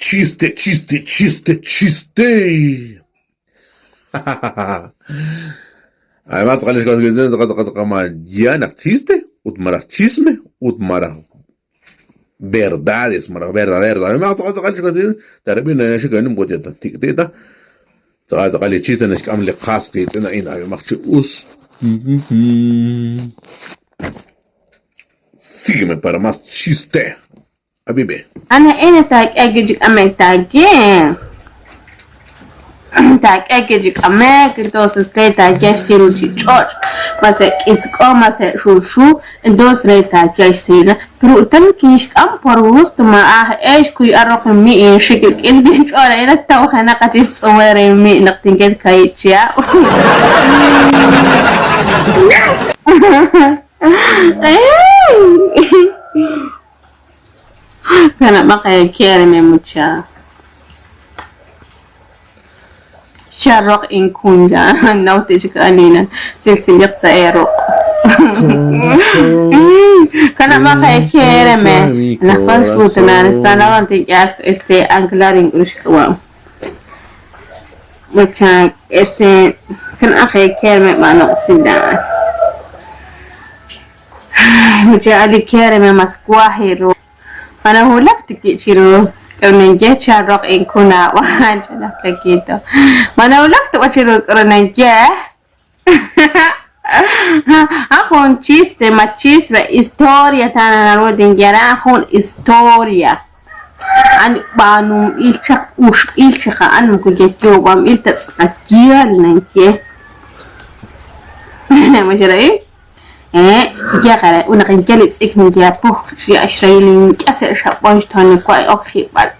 Chiste, chiste, chiste, chiste. Además, tocales con que toca mañana chiste, utmara chisme, utmara verdades, mara verdadero. Además, tocales con que termina ya que no puede estar ticteta. Tocales chiste no es que amle casque, es una ina, macht us. Sígueme para más chiste. Habibi. أنا تاك أجيك أمك تاكين تاك أجيك أمك دوس ستي تاكيش سيروجي تشوش مسك إسقام مسك شو دوس ري تاكيش سينا بروتم كيش أم بروست ما إيش كوي أروح مي شكل إن بيج أنا إن توه أنا قتيل صوري مي نقطين كده كايتشيا كان بقى كارم متشا شرق إن كونجا نوتيجك أنينا سلسلة سيرو كان بقى كارم نخبر شوتنا نستنى أنتي este أنكلار إنجليش كوا متشا este كان أخي كارم ما نقصده متشا أدي كارم مسكواه أنا هو لك تكيشيرو كرنا جه شارق إن كنا واحد لك كيتو أنا هو لك تكيشيرو كرنا جه أكون تشيست ما تشيست بإستوريا تانا نرودين جرا أكون إستوريا أنا بانو إلشخ أنا مكوجيتو بام إلتسقط جيال نجى مش رأي يا غلا ونقين جلس إكن جا بوخ شيء أشريلين كسر شابوش تاني كواي أخي بعد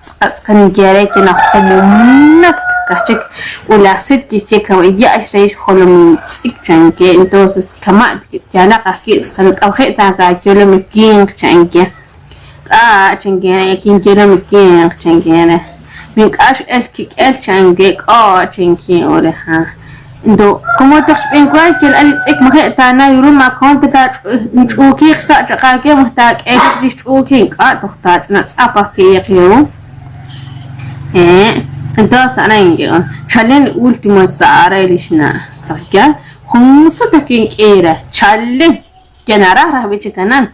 سقط جاري كنا خمومنا كحشك ولا سد كيشك ويجي أشريش خلوم سك جانجي انتوس كمان جانا كحكي سخنك أو خيط تاعك جل مكين جانجي جانجي أنا يكين جل مكين جانجي منك إيش كيك جانجي جانجي أولها إنتو كم تخشبين كواي كل اللي تسيك مخيط تانا يرون ما كون تتاج نشوكي خسا جقاكي محتاج أيك تشوكي تختاج نتسابق كي يقيو إنتو سأنينجي شالين أولتيمو سارة ليشنا تسكيا خمسة تكينك إيرا شالين كنا راه بيجي كنان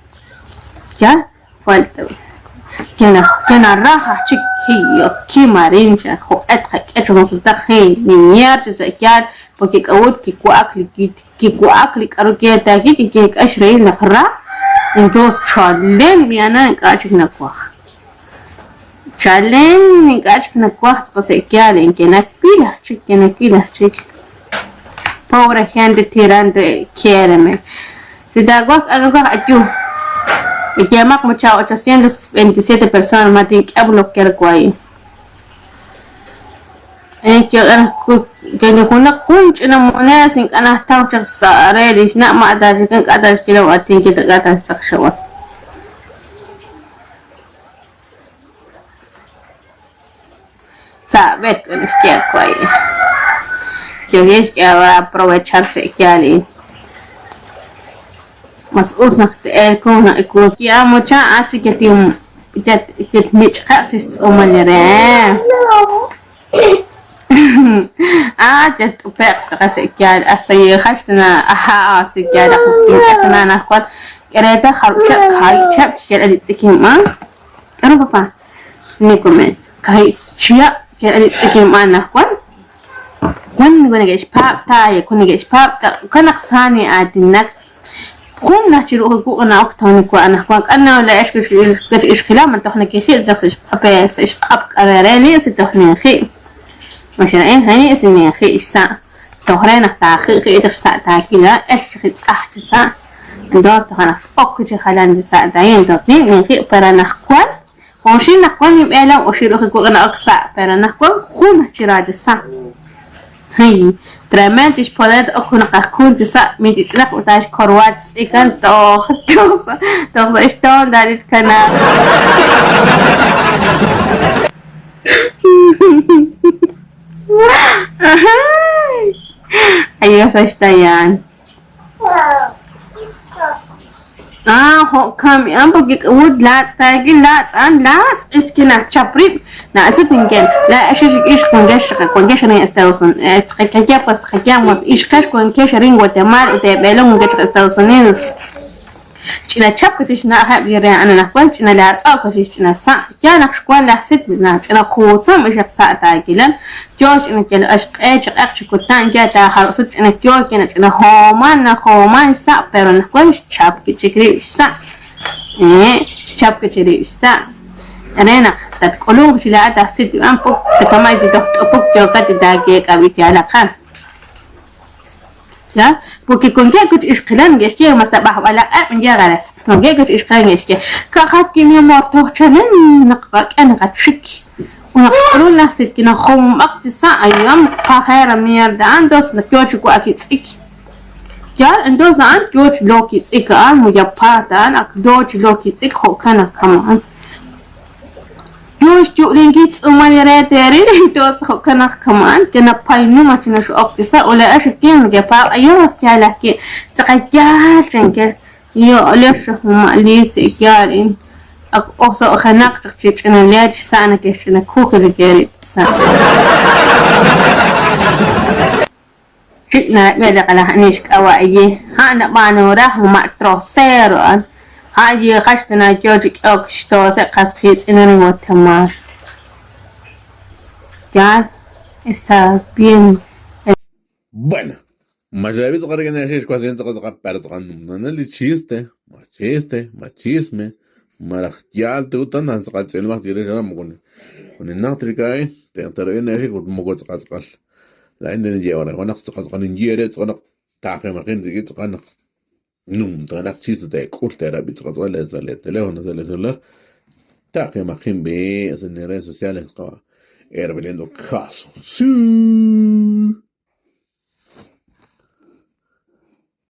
يا فالتو كنا راه تشيك هيوس كي مارينجا خو أتخك أتخك تخي نيار تسكيا porque kawot kikuakli aruketa kik ashray nakhra entonces chalen miana kachik nakwa chalen kachik nakwa qase kyalen kenakila chik pobre gente tirando quiéreme si da guak agak ayu llamak mucha 827 personas matin que bloquear kwai كان يكون خونج أنا مناس إنك أنا أحتاج صار ليش نا ما أدري كان قادر أشتري وقتين كده قادر أستخشوا saber que nos tiene ahí yo les quiero aprovecharse que ali mas usna el con el ya mucha así que tiene te mitchafis o malere جت وفاق سكيال أستي خشنا سكيال أخوتي أتنا نخوات كريتا خرجت كاي شاب شيء اللي تسكين ما أنا بابا نيكمل كاي شيء اللي تسكين ما نخوات كنا جيش باب تاي كنا جيش باب كنا خساني عادينك خون نحشروا كونا أكتر كوا أنا خوات أنا ولا إيش خلام من تحنا كخير جالس إيش أبك أراني ستحنا خير مثلا هني اسمي أخي إساء تهرين أختار خي تخسأ تاكيلا إيش خي تأحت ساء دوس تهنا أكتر خلان جساء داين دوسني من خي برا نخوان خونشين نخوان يبقى لهم أشيل خي كونا أكساء برا نخوان خون هشرا جساء هاي ترمانتش بولاد أكون قاكون جساء من تسلق وتاش كروات سيكان توخ إشتون داريت كنا Ayos sa yan. ho kam ambo gik wood lats tagi lats an lats iskina chaprib na asit ningen la ashish ish kon gesh na Estados Unidos kaya pas kaya mo ish kash kon kesh ring Guatemala te belong gesh Estados Unidos china chap katish na hab yere ana na kwal china lats au katish china sa ya na shkwal la sit na china khutsam ish sa tagilan جوش إنك الأشق إيش أخش كتان جاتا خلصت إنك جوش إنك خومان سا pero إنك كويش شاب كتشكري سا إيه شاب كتشكري سا أنا تتقولون كش لا تحسد أم بوك تكمل بوك جوكات داقيق أبيتي على خان يا بوك يكون جاك كت إشقلان جشتي مسبح ولا من جاغله ما جاك كت إشقلان جشتي كأخذ كمية مرتوه شنن نقاك أنا قد شكي ونقولون نفسك كنا خوم أقتصا أيام كخير ميردان دوس نكيوش كو أكيد إك جال اندوز عن جوج لوكي إك آن مجبارتان أك جوج لوكي إك هو كان كمان جوج جولين جيت أمالي ريتيري دوس هو كان كمان كنا باينو ما تنشو أقتصا ولا أشكين مجبار أيام استيالك تقجال جنكل يو ليش هم ليس إكيارين أقصى خناق تقتيج أنا ليش سأنا كيش أنا كوك رجالي سأنا شئنا بيدق على هنيشك أوائيه هانا بانا وراه وما تروسيرو هاجي خشتنا جوجك أوكشتوسي قصفيت إنني وتمار جال está bien. Bueno, Mayavis Gargan Shish was in the Perzan, Nanali chiste, machisme, Marachal Tutan and Scatzelma Tiramun. When in Natrikai, the Antarenashi would Mogos Rascal. Line in the Yara, one of the running years, one of Takem, the gets on Num, the Nak cheese day, court rabbits as well as a letter, as a letter. Takem Akimbe as in the Red Social Air Velendo Castle.